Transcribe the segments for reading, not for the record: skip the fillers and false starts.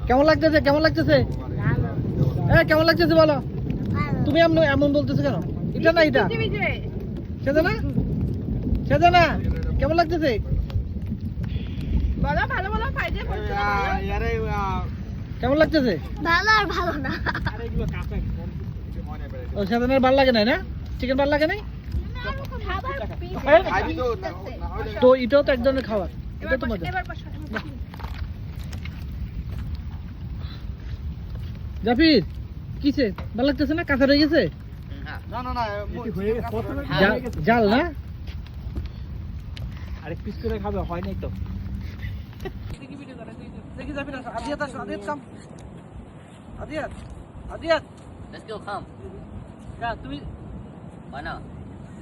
কেমন লাগতেছে কেমন লাগতেছে কেমন লাগতেছে বলো তুমি এমন বলতেছো কেন এটা না এটা সেটা না সেটা না কেমন লাগতেছে বলো ভালো ভালো ফাইটে কেমন লাগতেছে ভালো আর ভালো না ও সেদিনের ভালো লাগে না চিকেন ভালো লাগে নাই তো এটাও তো এক ধরনের খাবার এটা তো মজা জাফির কিসে ভালো লাগতেছে না কাঁচা রয়ে গেছে না না না জাল না আরেক পিস করে খাবে হয় নাই তো দেখি জাফির আসো আদিয়াত আসো আদিয়াত কাম আদিয়াত আদিয়াত Let's go, come. যা তুমি Why not?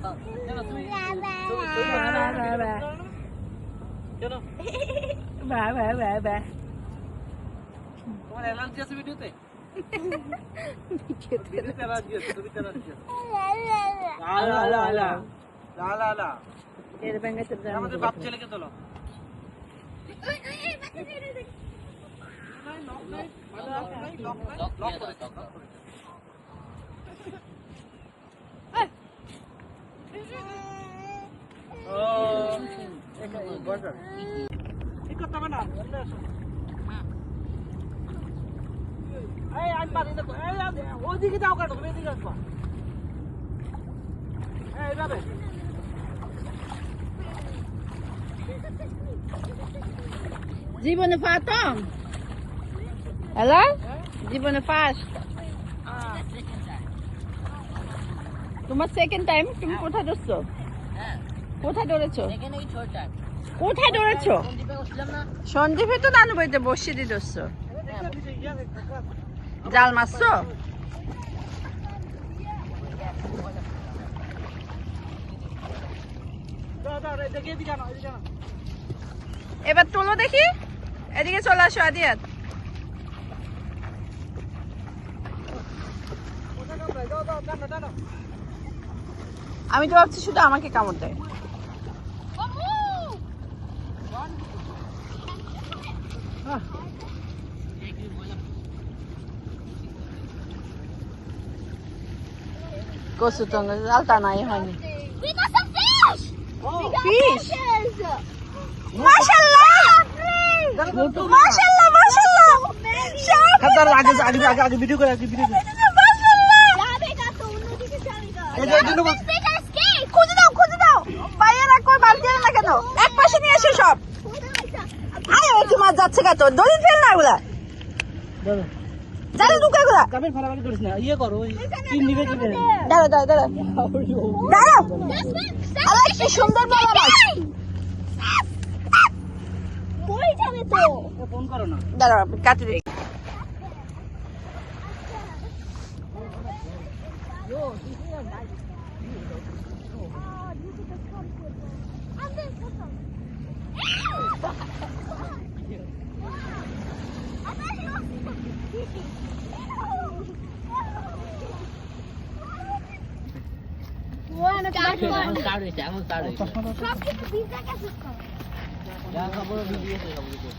Come. কেন তুমি কেন তোমার অ্যালার্জি আছে ভিডিওতে আমাদের বাপ ছেলেকে তোলো Lock করে lock. ঠিক করতে হবে না আমি পারি না ওইদিকে যাও কেন তুমি এদিকে আসবা এইভাবে জীবনে ফাতম হ্যালো জীবনে ফার্স্ট তোমার সেকেন্ড টাইম তুমি কোথায় ধরছো কোথায় ধরেছো এখানেই ছোটটা কোথায় ধরেছো সন্দীপে বসলাম না সন্দীপে তো নানু বাড়িতে বসিয়ে দিয়ে ধরছো জাল মারছো এবার তোলো দেখি এদিকে চলে আসো আদিয়াত আমি তো ভাবছি শুধু আমাকে কামড় দেয় কসু তো জালটা নাই হয়নি ফিশ মাশাআল্লাহ মাশাআল্লাহ মাশাআল্লাহ খাতার আগে ভিডিও করে খুঁজে দাও বাইরে কই বালতি না কেন এক পাশে নিয়ে এসো সব আয় ও তোমার যাচ্ছে কত দড়ি ফেল না ওগুলা জালে ঢুকে ওগুলা কামের ফাড়াফাড়ি করিস না ইয়ে করো ওই তিন দিকে কেটে দাঁড়াও আরে কি সুন্দর বলা মাছ পড়ে যাবে তো ফোন করো না দাঁড়াও কাটি দিই এমন স্টার্ট হয়েছে যা খবর ভিডিও আছে সব কিছু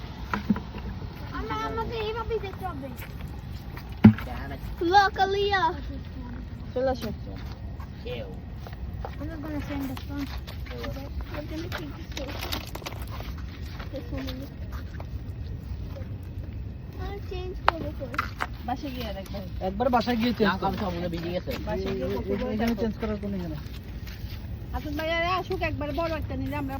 আমাদের এইভাবেই দেখতে হবে Look, Aaliyah. চলে আসো কেউ I'm not gonna send the phone. We're gonna take this one. I'll change color first. বাসে গিয়ে দেখো একবার বাসায় গিয়ে চেঞ্জ কাম সবগুলো ভিজে গেছে এখানে চেঞ্জ করার কোনো ইয়ে না আসুন ভাইয়া আসুক একবার বড় একটা নিলে আমরা